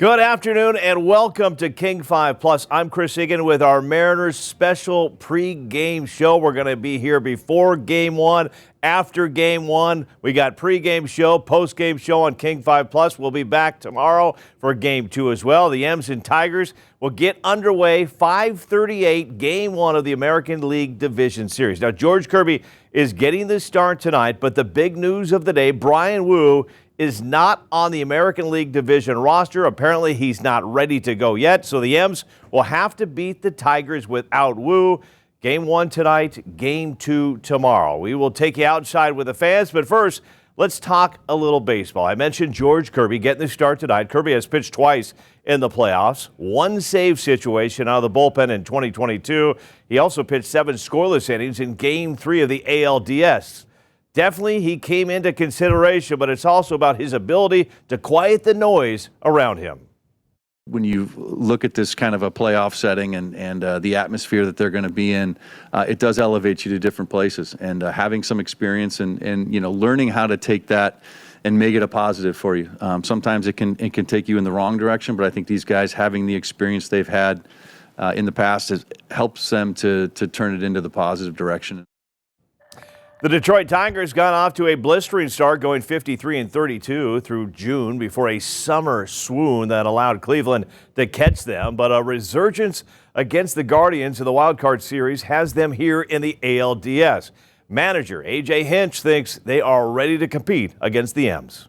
Good afternoon and welcome to King 5 Plus. I'm Chris Egan with our Mariners special pre-game show. We're going to be here before Game 1, after Game 1. We got pre-game show, post-game show on King 5 Plus. We'll be back tomorrow for Game 2 as well. The M's and Tigers will get underway 5:38, Game 1 of the American League Division Series. Now, George Kirby is getting the start tonight, but the big news of the day, Brian Wu is not on the American League Division roster. Apparently, he's not ready to go yet, so the M's will have to beat the Tigers without Wu. Game 1 tonight, Game 2 tomorrow. We will take you outside with the fans, but first, let's talk a little baseball. I mentioned George Kirby getting the start tonight. Kirby has pitched twice in the playoffs, one save situation out of the bullpen in 2022. He also pitched 7 scoreless innings in Game 3 of the ALDS. Definitely, he came into consideration, but it's also about his ability to quiet the noise around him. When you look at this kind of a playoff setting and the atmosphere that they're going to be in, it does elevate you to different places. And having some experience and learning how to take that and make it a positive for you. Sometimes it can take you in the wrong direction, but I think these guys, having the experience they've had in the past, helps them to turn it into the positive direction. The Detroit Tigers got off to a blistering start, going 53-32 through June before a summer swoon that allowed Cleveland to catch them. But a resurgence against the Guardians in the Wild Card Series has them here in the ALDS. Manager A.J. Hinch thinks they are ready to compete against the M's.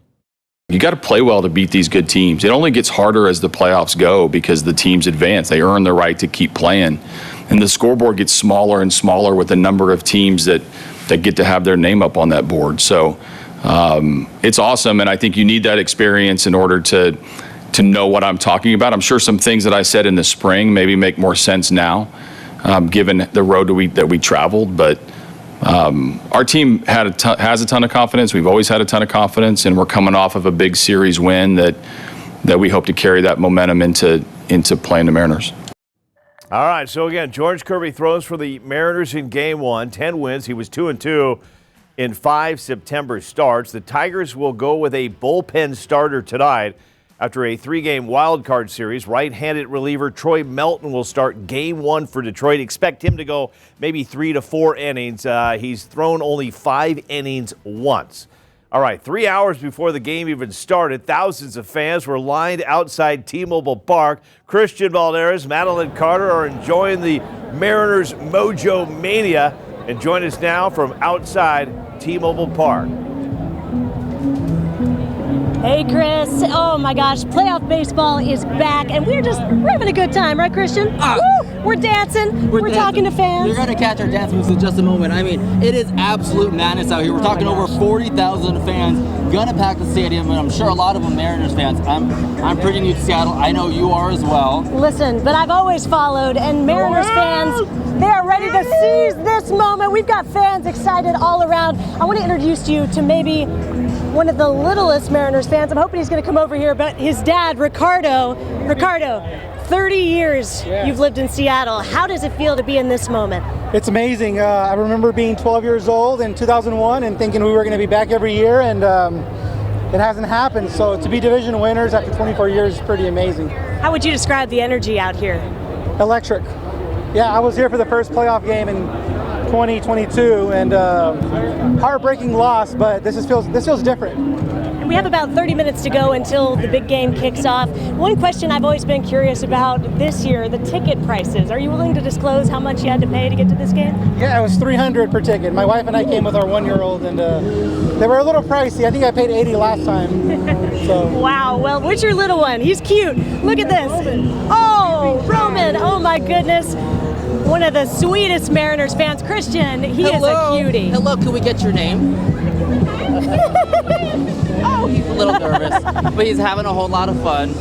You got to play well to beat these good teams. It only gets harder as the playoffs go because the teams advance. They earn the right to keep playing. And the scoreboard gets smaller and smaller with the number of teams that get to have their name up on that board. So it's awesome, and I think you need that experience in order to know what I'm talking about. I'm sure some things that I said in the spring maybe make more sense now, given the road that we traveled. But our team has a ton of confidence. We've always had a ton of confidence, and we're coming off of a big series win that we hope to carry that momentum into playing the Mariners. All right, so again, George Kirby throws for the Mariners in Game 1, 10 wins. He was 2-2 in 5 September starts. The Tigers will go with a bullpen starter tonight after a 3-game wild card series. Right-handed reliever Troy Melton will start Game 1 for Detroit. Expect him to go maybe 3 to 4 innings. He's thrown only 5 innings once. All right, 3 hours before the game even started, thousands of fans were lined outside T-Mobile Park. Christian Valdez, Madeline Carter are enjoying the Mariners Mojo Mania. And join us now from outside T-Mobile Park. Hey, Chris. Oh, my gosh. Playoff baseball is back, and we're having a good time, right, Christian? Woo! We're dancing. We're talking to fans. You're going to catch our dance moves in just a moment. I mean, it is absolute madness out here. We're talking over 40,000 fans going to pack the stadium, and I'm sure a lot of them Mariners fans. I'm pretty new to Seattle. I know you are as well. Listen, but I've always followed, and Mariners fans, they are ready to seize this moment. We've got fans excited all around. I want to introduce you to maybe one of the littlest Mariners fans. I'm hoping he's going to come over here, but his dad, Ricardo, 30 years you've lived in Seattle. How does it feel to be in this moment? It's amazing. I remember being 12 years old in 2001 and thinking we were going to be back every year, and it hasn't happened. So to be division winners after 24 years is pretty amazing. How would you describe the energy out here? Electric. Yeah, I was here for the first playoff game in 2022, and heartbreaking loss, but this feels different. And we have about 30 minutes to go until the big game kicks off. One question I've always been curious about this year, the ticket prices. Are you willing to disclose how much you had to pay to get to this game? Yeah, it was $300 per ticket. My wife and I came with our 1-year-old, and they were a little pricey. I think I paid $80 last time. So. Wow, well, what's your little one? He's cute. Look at this. Oh, Roman, oh my goodness. One of the sweetest Mariners fans, Christian. He is a cutie. Hello, can we get your name? Oh, he's a little nervous, but he's having a whole lot of fun.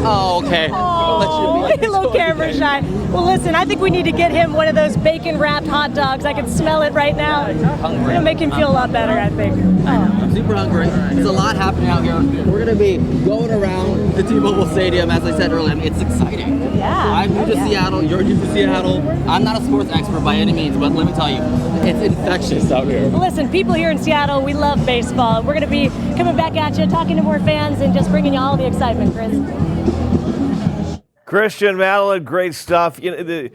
Oh, okay. Oh, a little camera shy. Well, listen, I think we need to get him one of those bacon-wrapped hot dogs. I can smell it right now. Hungry. It'll make him feel a lot better, I think. I'm super hungry. There's a lot happening out here. We're going to be going around the T-Mobile Stadium, as I said earlier. I mean, it's exciting. Yeah. I'm new to Seattle. You're new to Seattle. I'm not a sports expert by any means, but let me tell you, it's infectious out here. Well, listen, people here in Seattle, we love baseball. We're going to be coming back at you, talking to more fans, and just bringing you all the excitement, Chris. Christian, Madeline, great stuff. You know,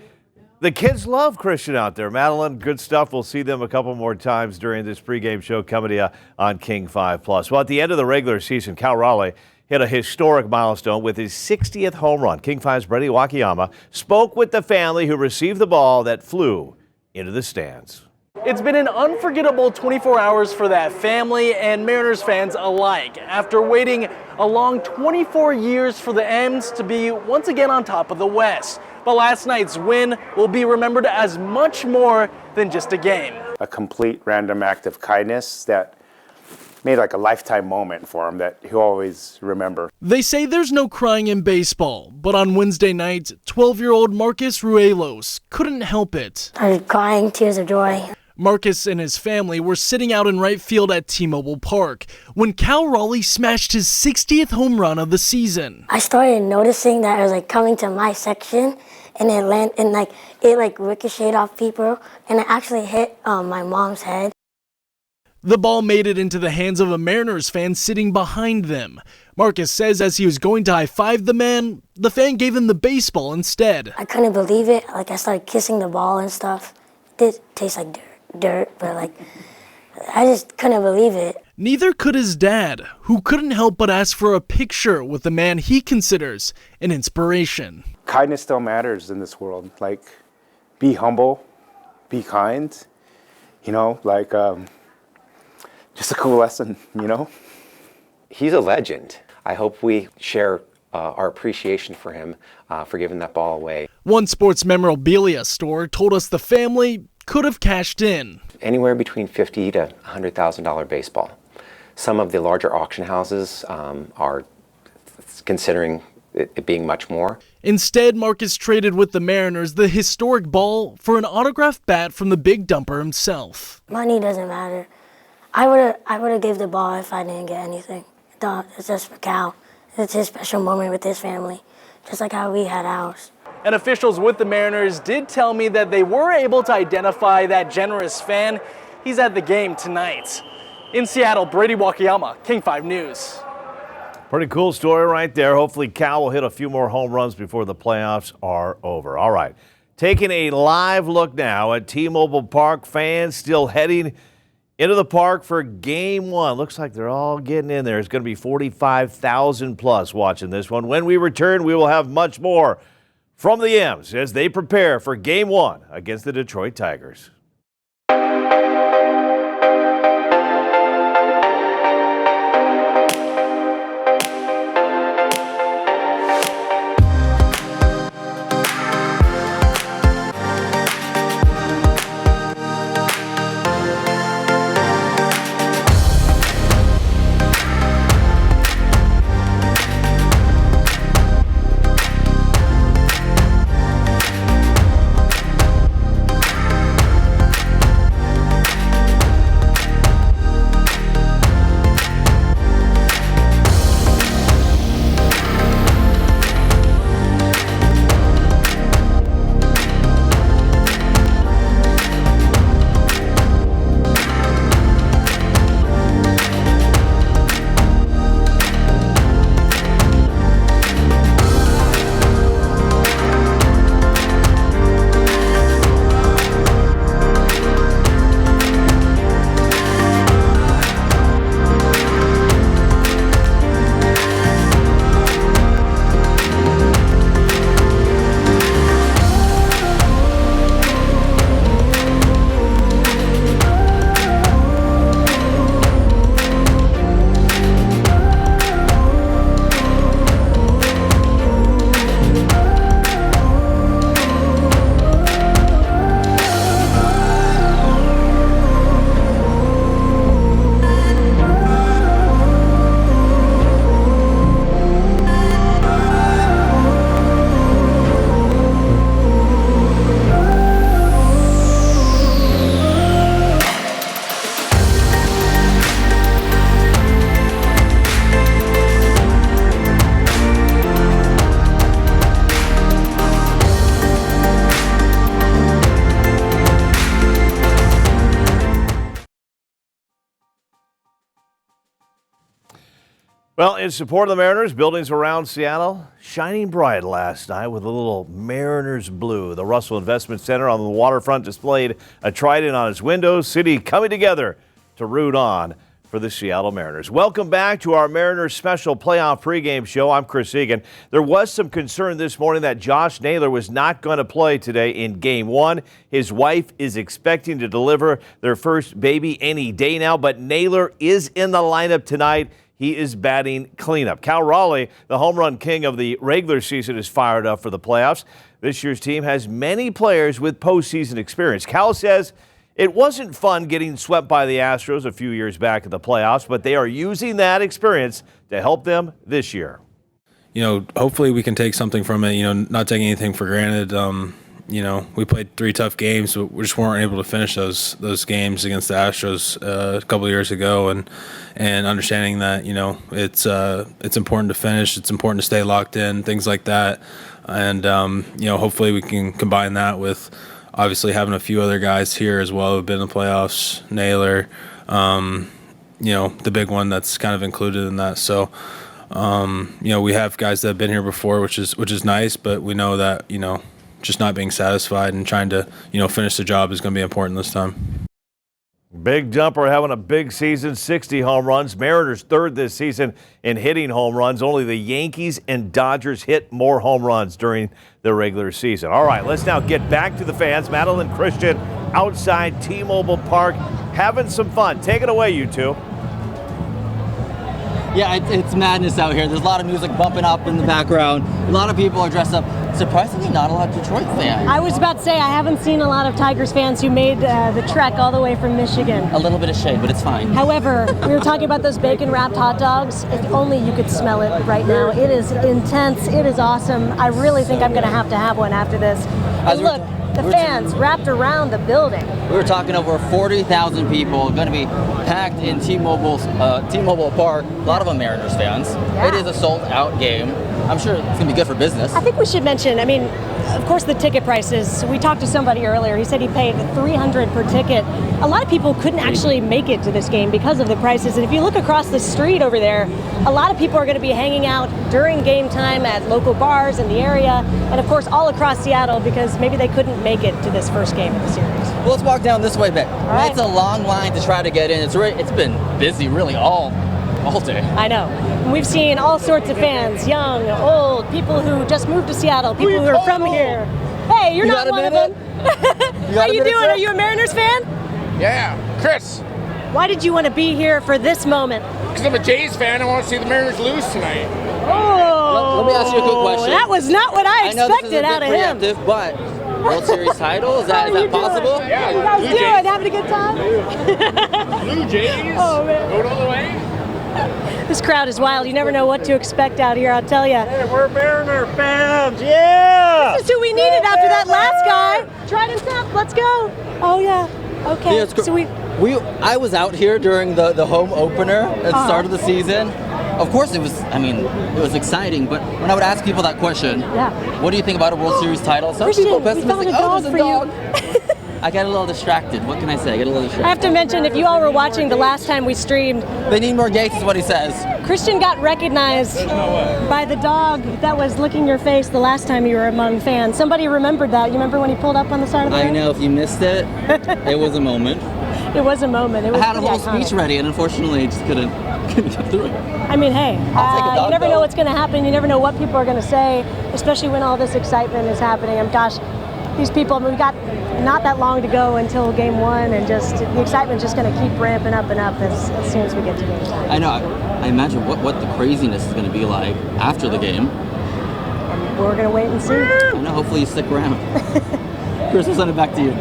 the kids love Christian out there. Madeline, good stuff. We'll see them a couple more times during this pregame show coming to you on King 5+. Well, at the end of the regular season, Cal Raleigh hit a historic milestone with his 60th home run. King 5's Brady Wakayama spoke with the family who received the ball that flew into the stands. It's been an unforgettable 24 hours for that family and Mariners fans alike after waiting a long 24 years for the M's to be once again on top of the West. But last night's win will be remembered as much more than just a game. A complete random act of kindness that made like a lifetime moment for him that he'll always remember. They say there's no crying in baseball, but on Wednesday night, 12-year-old Marcus Ruelos couldn't help it. Started crying, tears of joy. Marcus and his family were sitting out in right field at T-Mobile Park when Cal Raleigh smashed his 60th home run of the season. I started noticing that it was like coming to my section, and it ricocheted off people, and it actually hit my mom's head. The ball made it into the hands of a Mariners fan sitting behind them. Marcus says as he was going to high-five the man, the fan gave him the baseball instead. I couldn't believe it. Like, I started kissing the ball and stuff. It did taste like dirt, but like, I just couldn't believe it. Neither could his dad, who couldn't help but ask for a picture with the man he considers an inspiration. Kindness still matters in this world. Like, be humble, be kind, you know, like, just a cool lesson, you know? He's a legend. I hope we share our appreciation for him for giving that ball away. One sports memorabilia store told us the family could have cashed in. Anywhere between $50,000 to $100,000 baseball. Some of the larger auction houses are considering it being much more. Instead, Marcus traded with the Mariners the historic ball for an autographed bat from the Big Dumper himself. Money doesn't matter. I would have gave the ball if I didn't get anything. It's just for Cal. It's his special moment with his family, just like how we had ours. And officials with the Mariners did tell me that they were able to identify that generous fan. He's at the game tonight. In Seattle, Brady Wakayama, King 5 News. Pretty cool story right there. Hopefully Cal will hit a few more home runs before the playoffs are over. All right, taking a live look now at T-Mobile Park. Fans still heading into the park for game one. Looks like they're all getting in there. It's going to be 45,000 plus watching this one. When we return, we will have much more from the M's as they prepare for game one against the Detroit Tigers. Well, in support of the Mariners, buildings around Seattle shining bright last night with a little Mariners blue. The Russell Investment Center on the waterfront displayed a trident on its windows, city coming together to root on for the Seattle Mariners. Welcome back to our Mariners special playoff pregame show. I'm Chris Egan. There was some concern this morning that Josh Naylor was not going to play today in Game 1. His wife is expecting to deliver their first baby any day now, but Naylor is in the lineup tonight. He is batting cleanup. Cal Raleigh, the home run king of the regular season, is fired up for the playoffs. This year's team has many players with postseason experience. Cal says it wasn't fun getting swept by the Astros a few years back in the playoffs, but they are using that experience to help them this year. Hopefully we can take something from it, not taking anything for granted. We played 3 tough games, but we just weren't able to finish those games against the Astros a couple of years ago, and understanding that it's important to finish, it's important to stay locked in, things like that, and hopefully we can combine that with obviously having a few other guys here as well who've been in the playoffs, Naylor, the big one that's kind of included in that. So we have guys that have been here before, which is nice, but we know that just not being satisfied and trying to, finish the job is going to be important this time. Big jumper having a big season, 60 home runs. Mariners third this season in hitting home runs. Only the Yankees and Dodgers hit more home runs during the regular season. All right, let's now get back to the fans. Madeline Christian outside T-Mobile Park having some fun. Take it away, you two. Yeah, it's madness out here. There's a lot of music bumping up in the background. A lot of people are dressed up. Surprisingly, not a lot of Detroit fans. I was about to say, I haven't seen a lot of Tigers fans who made the trek all the way from Michigan. A little bit of shade, but it's fine. However, we were talking about those bacon-wrapped hot dogs. If only you could smell it right now. It is intense. It is awesome. I really think I'm going to have one after this. And look, the fans wrapped around the building. We were talking over 40,000 people going to be packed in T-Mobile Park. A lot of them Mariners fans. Yeah. It is a sold-out game. I'm sure it's going to be good for business. I think we should mention, of course, the ticket prices. We talked to somebody earlier. He said he paid $300 per ticket. A lot of people couldn't actually make it to this game because of the prices. And if you look across the street over there, a lot of people are going to be hanging out during game time at local bars in the area, and of course all across Seattle, because maybe they couldn't make it to this first game of the series. Well, let's walk down this way, Ben. Right. It's a long line to try to get in. It's been busy really all day. I know. We've seen all sorts of fans, young, old, people who just moved to Seattle, people who are from here. Hey, you're not one of them. How you doing? Are you a Mariners fan? Yeah, Chris. Why did you want to be here for this moment? Because I'm a Jays fan. I want to see the Mariners lose tonight. Oh! Let me ask you a quick question. That was not what I expected out of him. But World Series title, is that possible? Yeah. How you guys doing? Jays. Having a good time? Blue Jays. Oh, man. Going all the way. This crowd is wild. You never know what to expect out here, I'll tell you. Hey, we're Mariner fans. Yeah. This is who we needed after that last guy. Trident snap. Let's go. Oh, yeah. Okay. Yeah, so I was out here during the home opener at the start of the season. Of course, it was exciting, but when I would ask people that question, what do you think about a World Series title? Some Christian, people we found pessimistic. a dog for you. I got a little distracted. What can I say? I got a little distracted. I have to mention, if you all were watching the last time we streamed, they need more gates, is what he says. Christian got recognized by the dog that was licking your face the last time you were among fans. Somebody remembered that. You remember when he pulled up on the side of the I road? know. If you missed it, it was a moment. It was a moment. It was I had a whole iconic. speech ready, and unfortunately, I just couldn't get through it. I mean, hey, you never know what's going to happen. You never know what people are going to say, especially when all this excitement is happening. Gosh, these people, we got not that long to go until game 1, and just the excitement's just going to keep ramping up and up as soon as we get to game time. I know. I imagine what the craziness is going to be like after the game. And we're going to wait and see. I know. Hopefully you stick around. Chris, we'll send it back to you.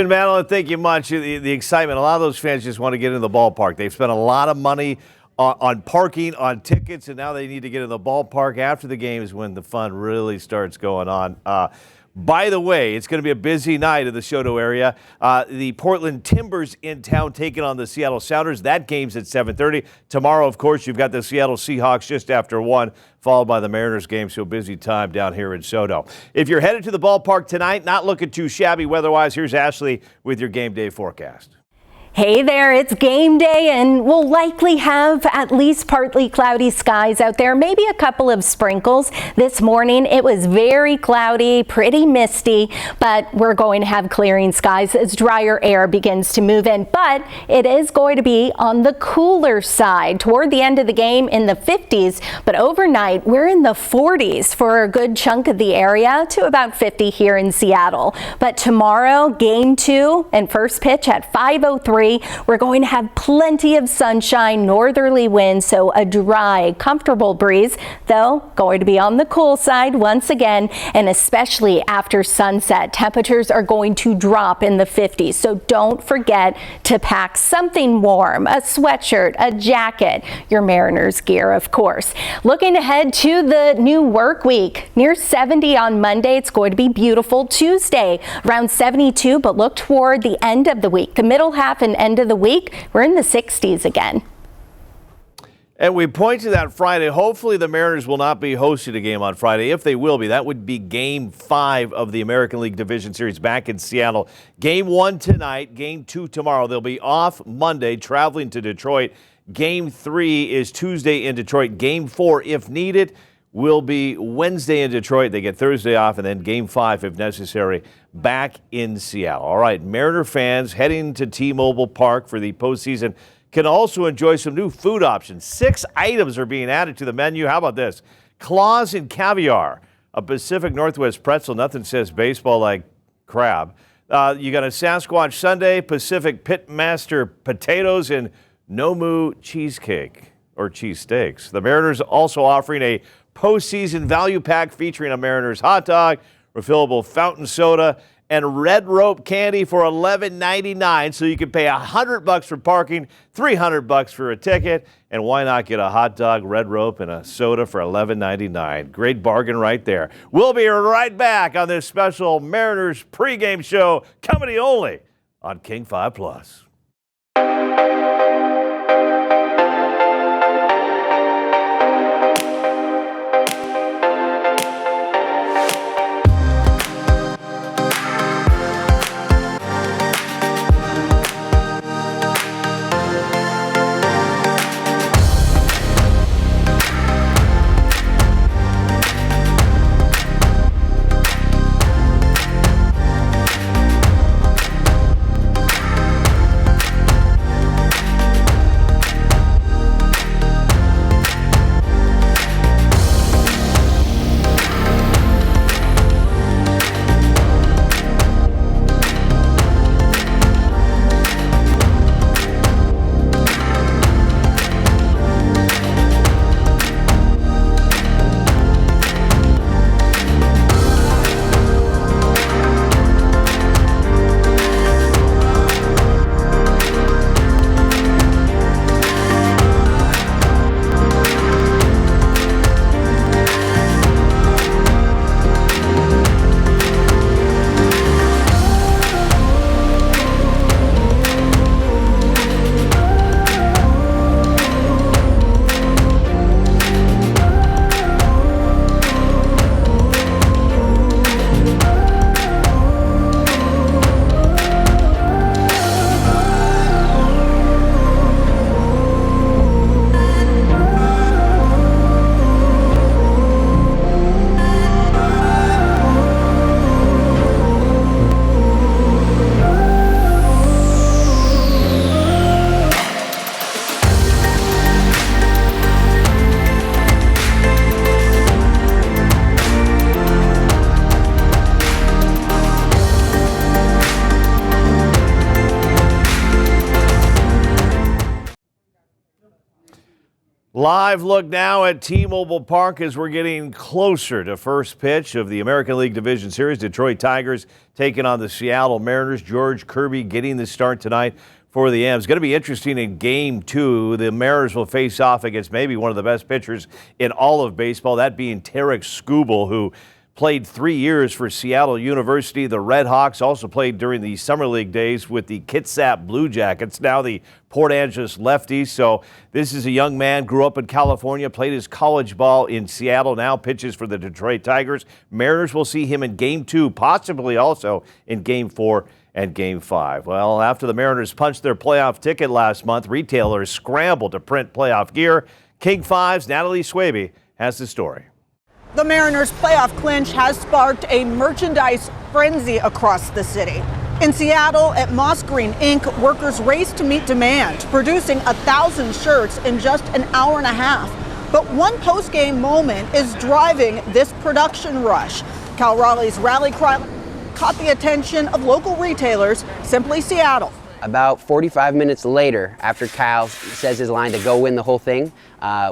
Madeline, thank you much. The excitement, a lot of those fans just want to get into the ballpark. They've spent a lot of money on parking, on tickets, and now they need to get in the ballpark. After the game is when the fun really starts going on. By the way, it's going to be a busy night in the Shoto area. The Portland Timbers in town taking on the Seattle Sounders. That game's at 7:30. Tomorrow, of course, you've got the Seattle Seahawks just after 1, followed by the Mariners game. So busy time down here in Shoto. If you're headed to the ballpark tonight, not looking too shabby weather-wise, here's Ashley with your game day forecast. Hey there, it's game day and we'll likely have at least partly cloudy skies out there, maybe a couple of sprinkles. This morning it was very cloudy, pretty misty, but we're going to have clearing skies as drier air begins to move in. But it is going to be on the cooler side toward the end of the game in the 50s, but overnight we're in the 40s for a good chunk of the area to about 50 here in Seattle. But tomorrow, game 2 and first pitch at 5:03. We're going to have plenty of sunshine, northerly winds, so a dry, comfortable breeze, though going to be on the cool side once again, and especially after sunset. Temperatures are going to drop in the 50s, so don't forget to pack something warm, a sweatshirt, a jacket, your Mariners gear, of course. Looking ahead to the new work week, near 70 on Monday. It's going to be beautiful. Tuesday, around 72, but look toward the end of the week, the middle half and end of the week, we're in the 60s again. And we point to that Friday. Hopefully the Mariners will not be hosting a game on Friday. If they will be, that would be Game 5 of the American League Division Series back in Seattle. Game 1 tonight, Game 2 tomorrow. They'll be off Monday, traveling to Detroit. Game 3 is Tuesday in Detroit. Game 4, if needed, will be Wednesday in Detroit. They get Thursday off, and then Game 5, if necessary, back in Seattle. All right, Mariner fans heading to T-Mobile Park for the postseason can also enjoy some new food options. 6 items are being added to the menu. How about this? Claws and caviar, a Pacific Northwest pretzel. Nothing says baseball like crab. You got a Sasquatch sundae, Pacific Pitmaster potatoes, and Nomu cheesecake or cheesesteaks. The Mariners also offering a postseason value pack featuring a Mariners hot dog, refillable fountain soda, and red rope candy for $11.99. So you can pay $100 for parking, $300 for a ticket, and why not get a hot dog, red rope, and a soda for $11.99? Great bargain right there. We'll be right back on this special Mariners pregame show, coming only on King 5 Plus. Live look now at T-Mobile Park as we're getting closer to first pitch of the American League Division Series. Detroit Tigers taking on the Seattle Mariners. George Kirby getting the start tonight for the M's. Going to be interesting in Game 2. The Mariners will face off against maybe one of the best pitchers in all of baseball, that being Tarek Skubal, who played 3 years for Seattle University. The Red Hawks also played during the Summer League days with the Kitsap Blue Jackets, now the Port Angeles Lefties. So this is a young man, grew up in California, played his college ball in Seattle, now pitches for the Detroit Tigers. Mariners will see him in Game 2, possibly also in Game 4 and Game 5. Well, after the Mariners punched their playoff ticket last month, retailers scrambled to print playoff gear. King 5's Natalie Swaby has the story. The Mariners' playoff clinch has sparked a merchandise frenzy across the city. In Seattle, at Moss Green Inc., workers race to meet demand, producing 1,000 shirts in just an hour and a half. But one post-game moment is driving this production rush. Cal Raleigh's rally cry caught the attention of local retailers, Simply Seattle. About 45 minutes later, after Kyle says his line to go win the whole thing,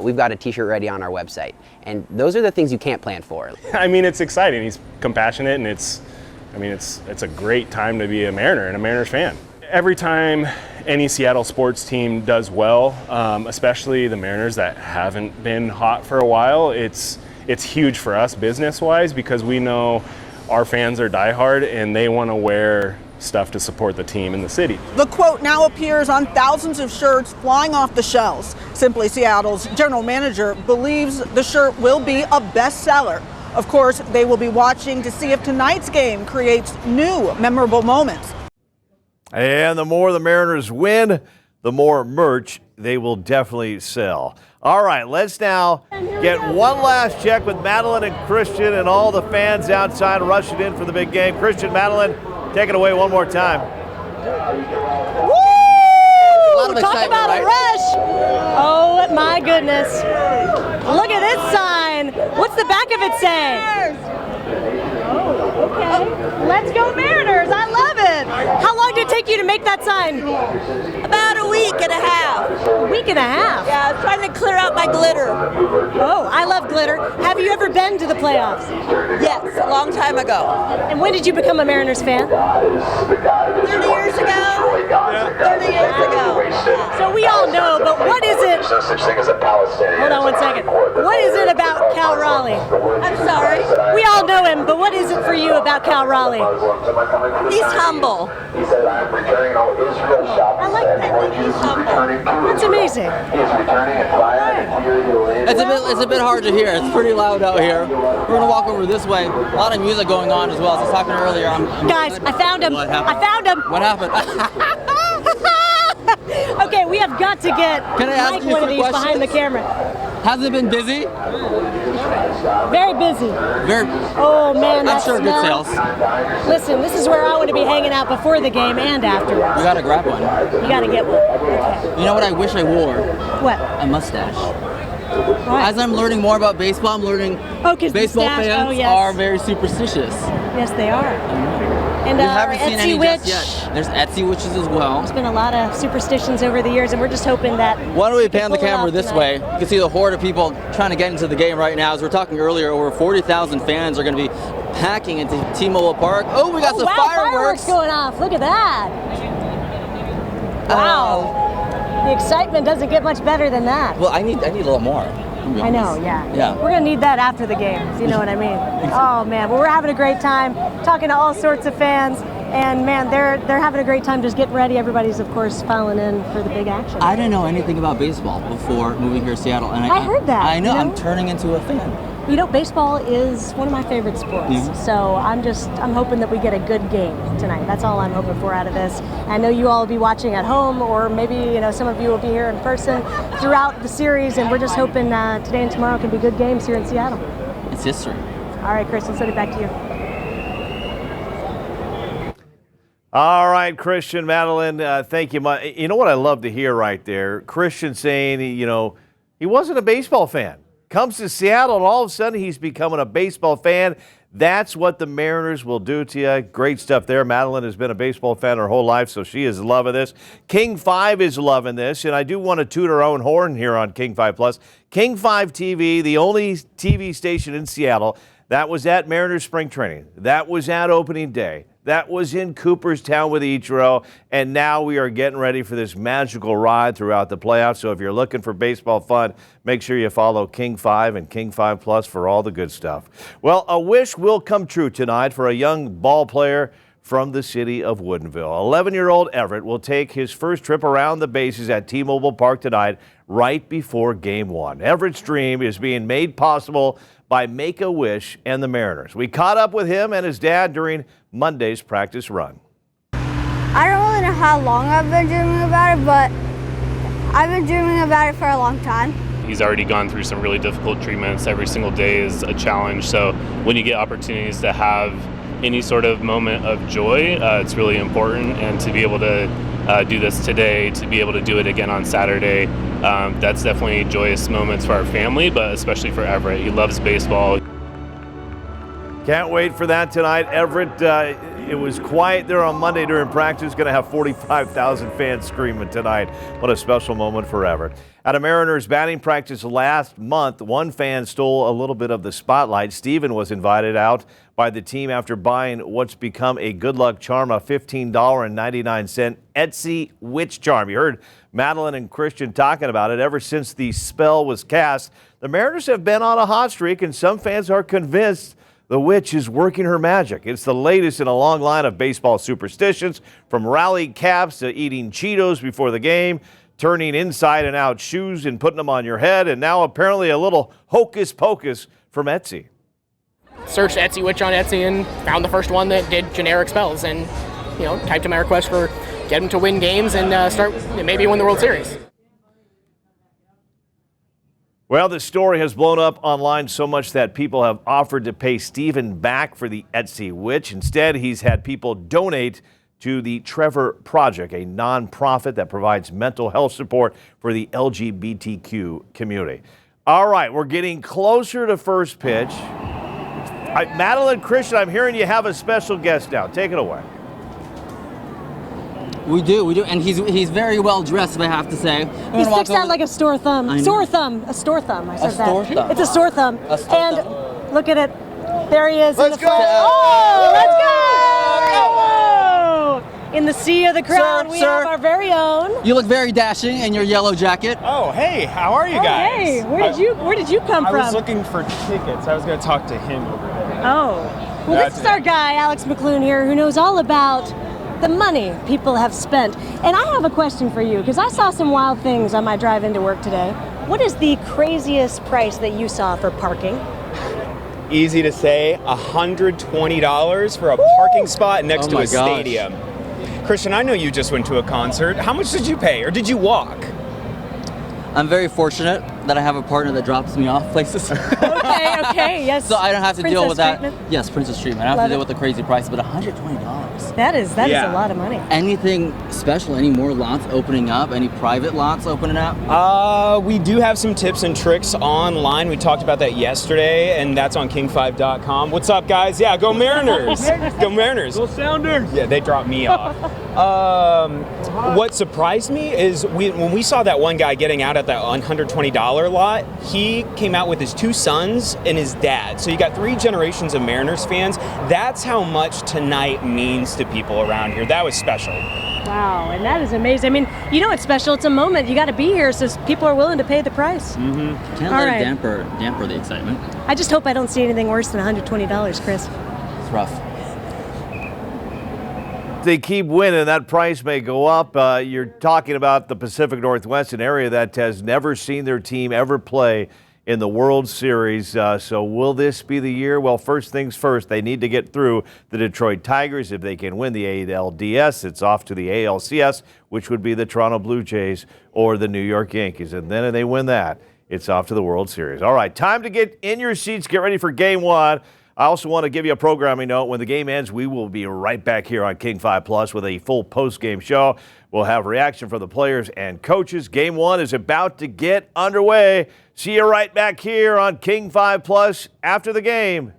we've got a t-shirt ready on our website. And those are the things you can't plan for. I mean, it's exciting. He's compassionate, and it's a great time to be a Mariner and a Mariners fan. Every time any Seattle sports team does well, especially the Mariners that haven't been hot for a while, it's huge for us business-wise because we know our fans are diehard and they want to wear stuff to support the team in the city. The quote now appears on thousands of shirts flying off the shelves. Simply Seattle's general manager believes the shirt will be a bestseller. Of course, they will be watching to see if tonight's game creates new memorable moments. And the more the Mariners win, the more merch they will definitely sell. All right, let's now get one last check with Madeline and Christian and all the fans outside rushing in for the big game. Christian, Madeline, take it away one more time. Woo! Talk about a rush. Oh, my goodness. Look at this sign. What's the back of it say? Oh, okay. Let's go Mariners. I love it. How long did it take you to make that sign? About a week and a half. A week and a half? Yeah, I was trying to clear out my glitter. Oh, I love glitter. Have you ever been to the playoffs? Yes, a long time ago. And when did you become a Mariners fan? 30 years ago. 30 years ago. So we all know, but what is it? Hold on 1 second. What is it about Cal Raleigh? I'm sorry. We all know him, but what is it for you about Cal Raleigh? He's humble. I like that. He's humble. That's amazing. It's a bit hard to hear. It's pretty loud out here. We're gonna walk over this way. A lot of music going on as well. As I was talking earlier. Guys, I found him. I found him. What happened? Okay, we have got to get Can I ask Mike you one of some these questions? behind the camera. Has it been busy? Very busy. Very. Oh man, I'm that sure good smell. sales. Listen, this is where I want to be hanging out before the game and afterwards. You gotta grab one. You gotta get one. Okay. You know what I wish I wore? What? A mustache. Why? As I'm learning more about baseball, I'm learning baseball fans are very superstitious. Yes, they are. And We haven't our seen Etsy any witch. just yet. There's Etsy witches as well. There's been a lot of superstitions over the years, and we're just hoping that. Why don't we pan the pull it camera off this tonight. way? You can see the horde of people trying to get into the game right now. As we were talking earlier, over 40,000 fans are going to be packing into T-Mobile Park. Oh, we got some fireworks going off. Look at that. Wow. The excitement doesn't get much better than that. Well, I need a little more. I know, yeah. Yeah. We're going to need that after the game, if you know what I mean. Oh, man. Well, we're having a great time talking to all sorts of fans. And, man, they're having a great time just getting ready. Everybody's, of course, filing in for the big action. I didn't know anything about baseball before moving here to Seattle. And I heard that. I know. You know? I'm turning into a fan. You know, baseball is one of my favorite sports. Mhm. So I'm hoping that we get a good game tonight. That's all I'm hoping for out of this. I know you all will be watching at home, or maybe, you know, some of you will be here in person throughout the series, and we're just hoping today and tomorrow can be good games here in Seattle. It's history. All right, Chris, let's send it back to you. All right, Christian, Madeline, thank you. You know what I love to hear right there? Christian saying, he wasn't a baseball fan. Comes to Seattle, and all of a sudden he's becoming a baseball fan. That's what the Mariners will do to you. Great stuff there. Madeline has been a baseball fan her whole life, so she is loving this. King 5 is loving this, and I do want to toot our own horn here on King 5 Plus. King 5 TV, the only TV station in Seattle that was at Mariners spring training. That was at opening day. That was in Cooperstown with Ichiro, and now we are getting ready for this magical ride throughout the playoffs. So if you're looking for baseball fun, make sure you follow King 5 and King 5 Plus for all the good stuff. Well, a wish will come true tonight for a young ball player from the city of Woodinville. 11-year-old Everett will take his first trip around the bases at T-Mobile Park tonight, right before Game 1. Everett's dream is being made possible by Make-A-Wish and the Mariners. We caught up with him and his dad during Monday's practice run. I don't really know how long I've been dreaming about it, but I've been dreaming about it for a long time. He's already gone through some really difficult treatments. Every single day is a challenge. So when you get opportunities to have any sort of moment of joy, it's really important. And to be able to do this today, to be able to do it again on Saturday, that's definitely joyous moments for our family, but especially for Everett. He loves baseball. Can't wait for that tonight. Everett, it was quiet there on Monday during practice. Going to have 45,000 fans screaming tonight. What a special moment for Everett. At a Mariners batting practice last month, one fan stole a little bit of the spotlight. Steven was invited out by the team after buying what's become a good luck charm, a $15.99 Etsy witch charm. You heard Madeline and Christian talking about it. Ever since the spell was cast, the Mariners have been on a hot streak, and some fans are convinced the witch is working her magic. It's the latest in a long line of baseball superstitions, from rally caps to eating Cheetos before the game, turning inside and out shoes and putting them on your head, and now apparently a little hocus pocus from Etsy. Searched Etsy witch on Etsy and found the first one that did generic spells, and typed in my request for get them to win games and start maybe win the World Series. Well, the story has blown up online so much that people have offered to pay Steven back for the Etsy witch. Instead, he's had people donate to the Trevor Project, a nonprofit that provides mental health support for the LGBTQ community. All right, we're getting closer to first pitch. Madeline, Christian, I'm hearing you have a special guest now. Take it away. We do, and he's very well dressed, if I have to say. He sticks out like a store thumb. A store thumb. I said that. Store thumb. It's a store thumb. And look at it. There he is. Let's in the go! front. Oh, let's go! In the sea of the crowd, we have our very own. You look very dashing in your yellow jacket. Oh, hey, how are you guys? Hey, where did you come from? I was looking for tickets. I was going to talk to him over there. Oh, well, this is our guy, Alex McClune here, who knows all about the money people have spent. And I have a question for you, because I saw some wild things on my drive into work today. What is the craziest price that you saw for parking? Easy to say, $120 for a parking spot next to a stadium. Christian, I know you just went to a concert. How much did you pay, or did you walk? I'm very fortunate that I have a partner that drops me off places. Okay, yes. So I don't have to deal with that. Treatment. Yes, princess treatment. I don't have to deal with the crazy price, but $120. That is a lot of money. Anything special? Any more lots opening up? Any private lots opening up? We do have some tips and tricks online. We talked about that yesterday, and that's on king5.com. What's up, guys? Yeah, go Mariners. Go Mariners. Go Sounders. Yeah, they dropped me off. What surprised me is when we saw that one guy getting out at that $120 lot, he came out with his two sons and his dad. So you got 3 generations of Mariners fans. That's how much tonight means to people around here. That was special. Wow, and that is amazing. I mean, you know it's special. It's a moment. You got to be here, so people are willing to pay the price. Mm-hmm. Can't let it damper the excitement. I just hope I don't see anything worse than $120, Chris. It's rough. They keep winning, that price may go up. You're talking about the Pacific Northwest, an area that has never seen their team ever play in the World Series. So will this be the year? Well, first things first, they need to get through the Detroit Tigers. If they can win the ALDS, it's off to the ALCS, which would be the Toronto Blue Jays or the New York Yankees. And then if they win that, it's off to the World Series. All right, time to get in your seats, get ready for Game 1. I also want to give you a programming note. When the game ends, we will be right back here on King 5 Plus with a full post-game show. We'll have reaction from the players and coaches. Game 1 is about to get underway. See you right back here on King 5 Plus after the game.